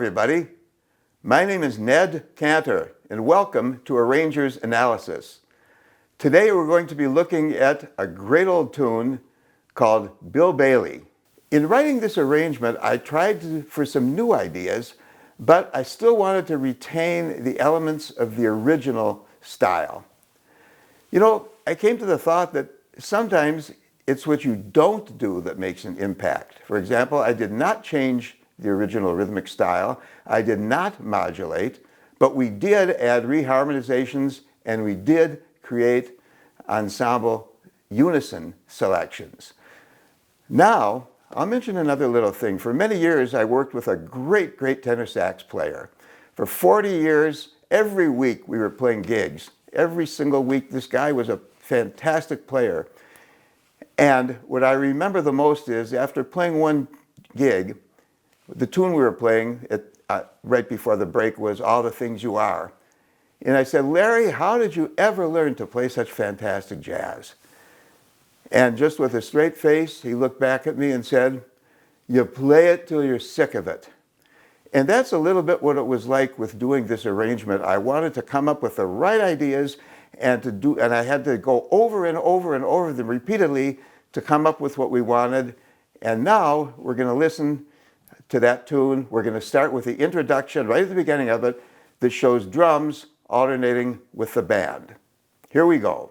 everybody. My name is Ned Kantar, and welcome to Arranger's Analysis. Today we're going to be looking at a great old tune called Bill Bailey. In writing this arrangement, I tried for some new ideas, but I still wanted to retain the elements of the original style. You know, I came to the thought that sometimes it's what you don't do that makes an impact. For example, I did not change the original rhythmic style. I did not modulate, but we did add reharmonizations and we did create ensemble unison selections. Now, I'll mention another little thing. For many years, I worked with a great tenor sax player. For 40 years, every week we were playing gigs. Every single week, this guy was a fantastic player. And what I remember the most is after playing one gig, the tune we were playing right before the break was All the Things You Are. And I said, Larry, how did you ever learn to play such fantastic jazz? And just with a straight face, he looked back at me and said, you play it till you're sick of it. And that's a little bit what it was like with doing this arrangement. I wanted to come up with the right ideas and I had to go over and over and over them repeatedly to come up with what we wanted. And now we're going to listen to that tune. We're going to start with the introduction right at the beginning of it that shows drums alternating with the band. Here we go.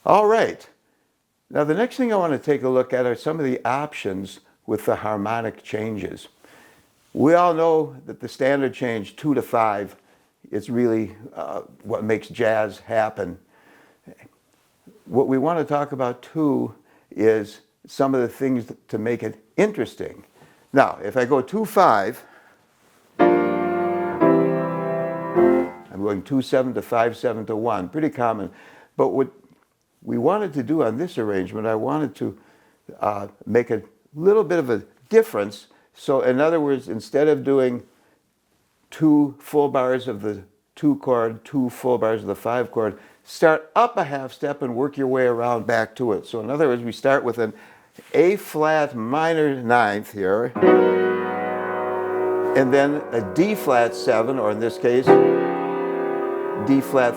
All right, now the next thing I want to take a look at are some of the options with the harmonic changes. We all know that the standard change 2 to 5 is really what makes jazz happen. What we want to talk about too is some of the things to make it interesting. Now, if I go 2-5, I'm going 2-7 to 5-7 to 1, pretty common. But what we wanted to do on this arrangement, I wanted to make a little bit of a difference. So in other words, instead of doing 2 full bars of the 2 chord, 2 full bars of the 5 chord, start up a half step and work your way around back to it. So in other words, we start with an A flat minor 9th here, and then a D flat 7, or in this case, D flat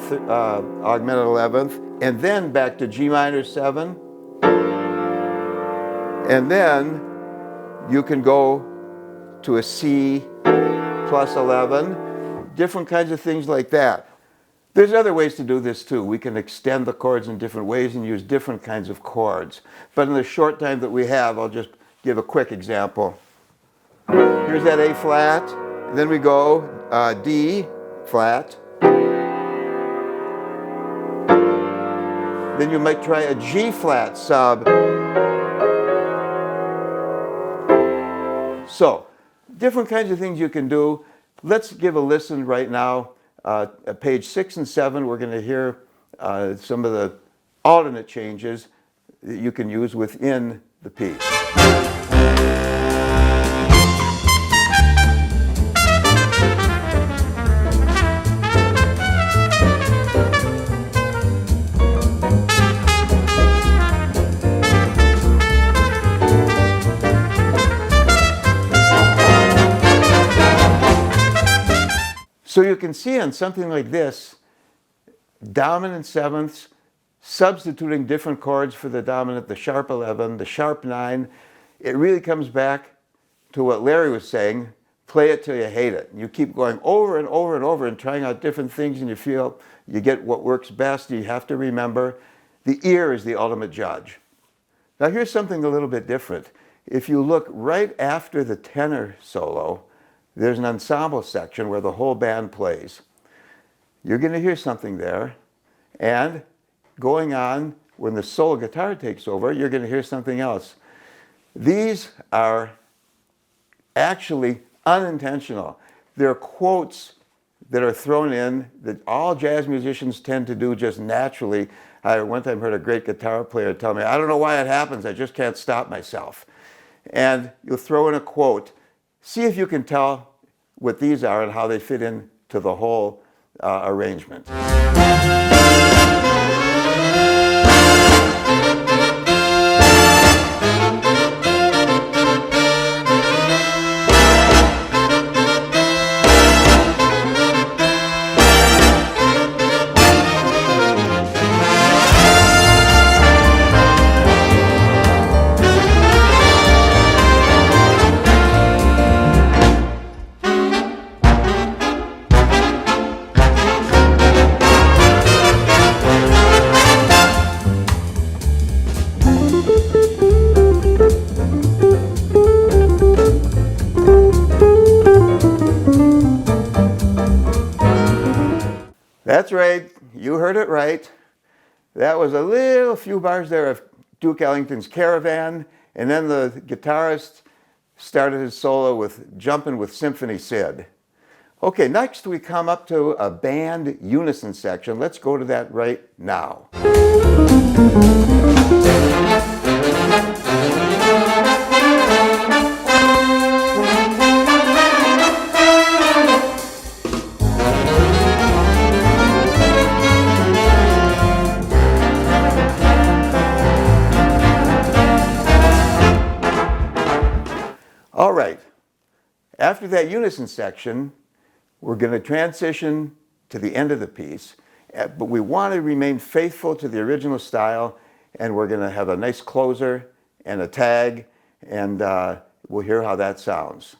augmented 11th, and then back to G minor 7. And then you can go to a C plus 11, different kinds of things like that. There's other ways to do this too. We can extend the chords in different ways and use different kinds of chords. But in the short time that we have, I'll just give a quick example. Here's that A flat, then we go D flat. Then you might try a G flat sub. So, different kinds of things you can do. Let's give a listen right now. At page 6 and 7, we're going to hear some of the alternate changes that you can use within the piece. So you can see on something like this, dominant 7ths, substituting different chords for the dominant, the sharp 11, the sharp 9. It really comes back to what Larry was saying, play it till you hate it. You keep going over and over and over and trying out different things and you feel you get what works best. You have to remember, the ear is the ultimate judge. Now here's something a little bit different. If you look right after the tenor solo, there's an ensemble section where the whole band plays. You're going to hear something there, and going on, when the solo guitar takes over, you're going to hear something else. These are actually unintentional. They're quotes that are thrown in that all jazz musicians tend to do just naturally. I one time heard a great guitar player tell me, I don't know why it happens, I just can't stop myself. And you'll throw in a quote. See if you can tell what these are and how they fit into the whole arrangement. That's right, you heard it right. That was a little few bars there of Duke Ellington's Caravan, and then the guitarist started his solo with Jumpin' with Symphony Sid. Okay, next we come up to a band unison section. Let's go to that right now. All right, after that unison section, we're going to transition to the end of the piece, but we want to remain faithful to the original style, and we're going to have a nice closer and a tag, and we'll hear how that sounds.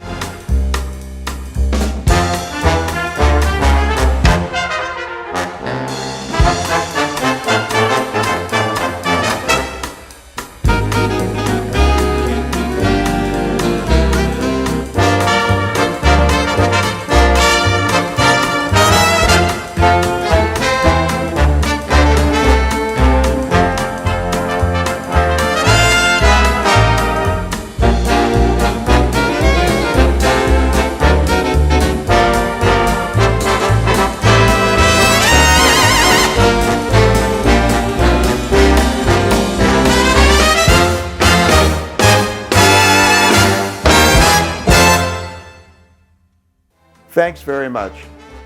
Thanks very much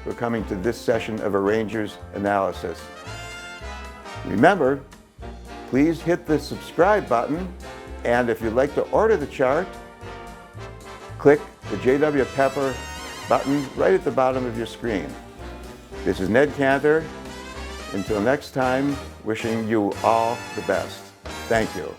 for coming to this session of Arranger's Analysis. Remember, please hit the subscribe button, and if you'd like to order the chart, click the J.W. Pepper button right at the bottom of your screen. This is Ned Kantar. Until next time, wishing you all the best. Thank you.